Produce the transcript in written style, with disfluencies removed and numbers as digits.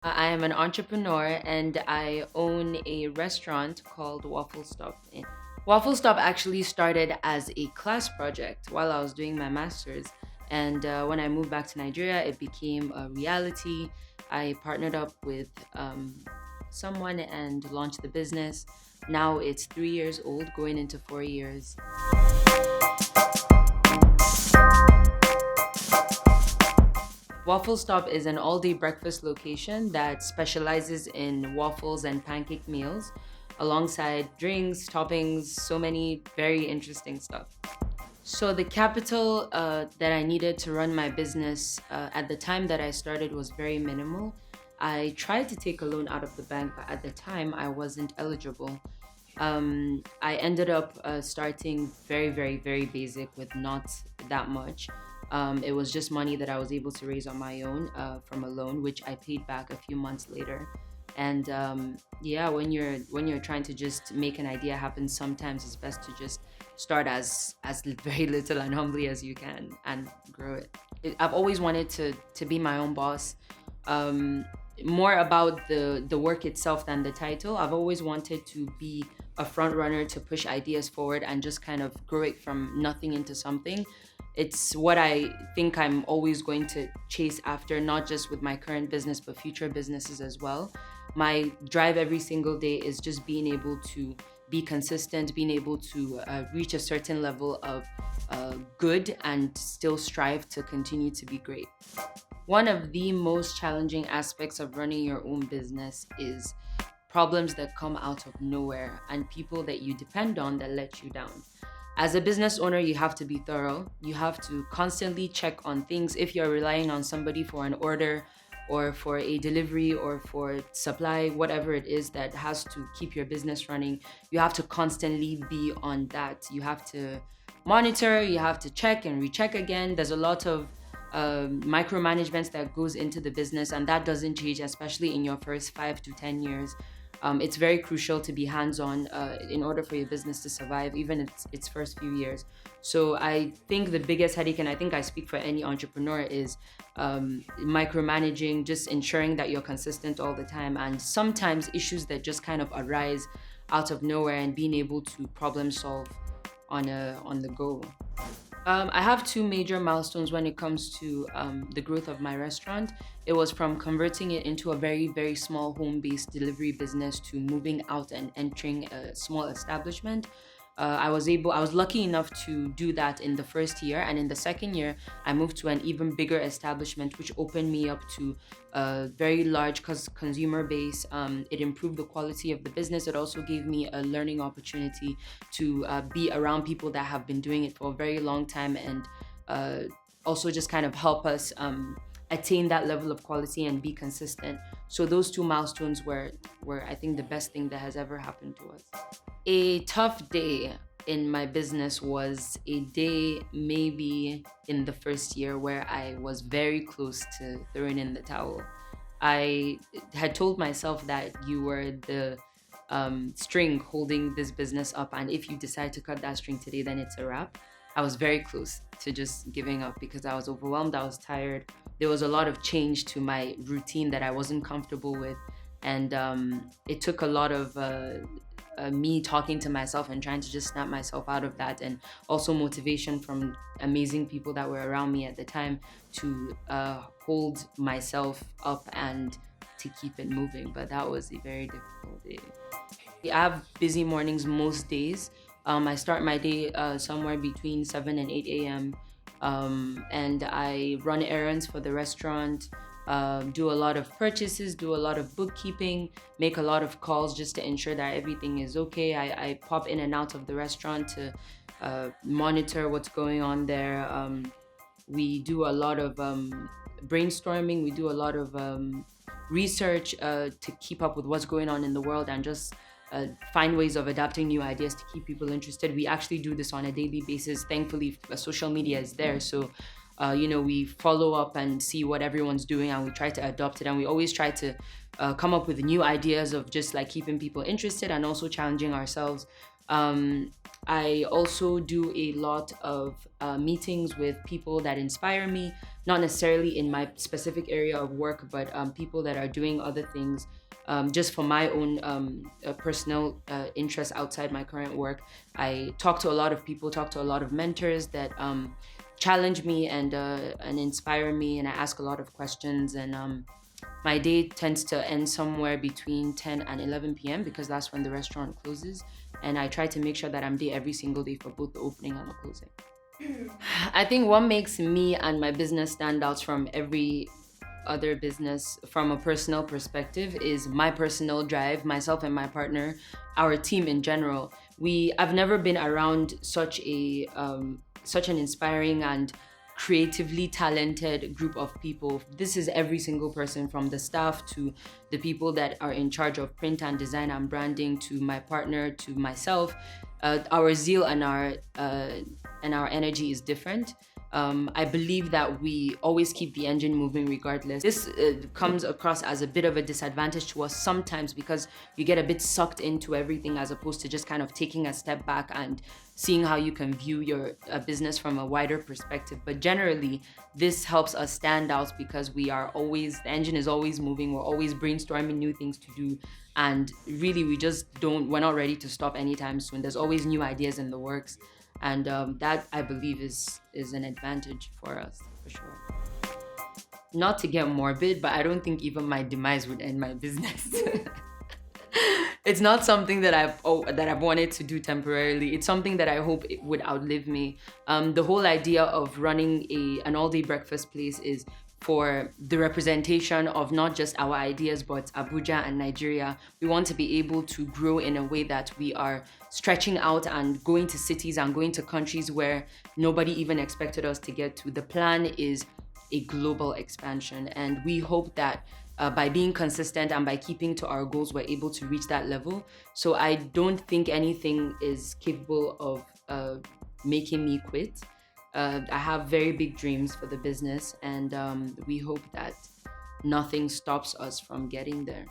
I am an entrepreneur and I own a restaurant called Waffle Stop. Waffle Stop actually started as a class project while I was doing my master's. And when I moved back to Nigeria, it became a reality. I partnered up with someone and launched the business. Now it's 3 years old, going into 4 years. Waffle Stop is an all day breakfast location that specializes in waffles and pancake meals alongside drinks, toppings, so many very interesting stuff. So, the capital that I needed to run my business at the time that I started was very minimal. I tried to take a loan out of the bank, but at the time I wasn't eligible. I ended up starting very, very, very basic with not that much. It was just money that I was able to raise on my own from a loan, which I paid back a few months later. And yeah, when you're trying to just make an idea happen, sometimes it's best to just start as very little and humbly as you can and grow it. I've always wanted to be my own boss. Um, More about the work itself than the title. I've always wanted to be a front runner to push ideas forward and just kind of grow it from nothing into something. It's what I think I'm always going to chase after, not just with my current business, but future businesses as well. My drive every single day is just being able to be consistent, being able to reach a certain level of good and still strive to continue to be great. One of the most challenging aspects of running your own business is problems that come out of nowhere and people that you depend on that let you down. As a business owner, you have to be thorough. You have to constantly check on things. If you're relying on somebody for an order or for a delivery or for supply, whatever it is that has to keep your business running, you have to constantly be on that. You have to monitor, you have to check and recheck again. There's a lot of micromanagement that goes into the business, and that doesn't change, especially in your first 5 to 10 years. It's very crucial to be hands-on in order for your business to survive, even its first few years. So I think the biggest headache, and I think I speak for any entrepreneur, is micromanaging, just ensuring that you're consistent all the time, and sometimes issues that just kind of arise out of nowhere, and being able to problem solve on the go. I have two major milestones when it comes to the growth of my restaurant. It was from converting it into a very, very small home based delivery business to moving out and entering a small establishment. I was lucky enough to do that in the first year. And in the second year, I moved to an even bigger establishment, which opened me up to a very large consumer base. It improved the quality of the business. It also gave me a learning opportunity to be around people that have been doing it for a very long time, and uh, also just kind of help us attain that level of quality and be consistent. So those two milestones were I think the best thing that has ever happened to us. A tough day in my business was a day maybe in the first year where I was very close to throwing in the towel. I had told myself that you were the string holding this business up, and if you decide to cut that string today, then it's a wrap. I was very close to just giving up because I was overwhelmed, I was tired. There was a lot of change to my routine that I wasn't comfortable with, and it took a lot of me talking to myself and trying to just snap myself out of that, and also motivation from amazing people that were around me at the time to hold myself up and to keep it moving. But that was a very difficult day. I have busy mornings most days. I start my day somewhere between 7 and 8 a.m. And I run errands for the restaurant, do a lot of purchases, do a lot of bookkeeping, make a lot of calls just to ensure that everything is okay. I pop in and out of the restaurant to monitor what's going on there. We do a lot of brainstorming, we do a lot of research to keep up with what's going on in the world, and just find ways of adapting new ideas to keep people interested. We actually do this on a daily basis. Thankfully, social media is there. So, we follow up and see what everyone's doing, and we try to adopt it. And we always try to come up with new ideas of just like keeping people interested and also challenging ourselves. I also do a lot of meetings with people that inspire me, not necessarily in my specific area of work, but people that are doing other things just for my own personal interests outside my current work. I talk to a lot of people, talk to a lot of mentors that challenge me and inspire me, and I ask a lot of questions. And my day tends to end somewhere between 10 and 11 p.m. because that's when the restaurant closes. And I try to make sure that I'm there every single day for both the opening and the closing. I think what makes me and my business stand out from every other business from a personal perspective is my personal drive, myself and my partner, our team in general. I've never been around such an inspiring and creatively talented group of people. This is every single person, from the staff to the people that are in charge of print and design and branding, to my partner, to myself. Our zeal and our energy is different. I believe that we always keep the engine moving regardless. This comes across as a bit of a disadvantage to us sometimes because you get a bit sucked into everything as opposed to just kind of taking a step back and seeing how you can view your business from a wider perspective. But generally, this helps us stand out because the engine is always moving. We're always brainstorming new things to do. And really, we're not ready to stop anytime soon. There's always new ideas in the works. And that, I believe, is an advantage for us, for sure. Not to get morbid, but I don't think even my demise would end my business. It's not something that I've wanted to do temporarily. It's something that I hope it would outlive me. The whole idea of running an all-day breakfast place is for the representation of not just our ideas, but Abuja and Nigeria. We want to be able to grow in a way that we are stretching out and going to cities and going to countries where nobody even expected us to get to. The plan is a global expansion, and we hope that by being consistent and by keeping to our goals, we're able to reach that level. So I don't think anything is capable of making me quit. I have very big dreams for the business, and we hope that nothing stops us from getting there.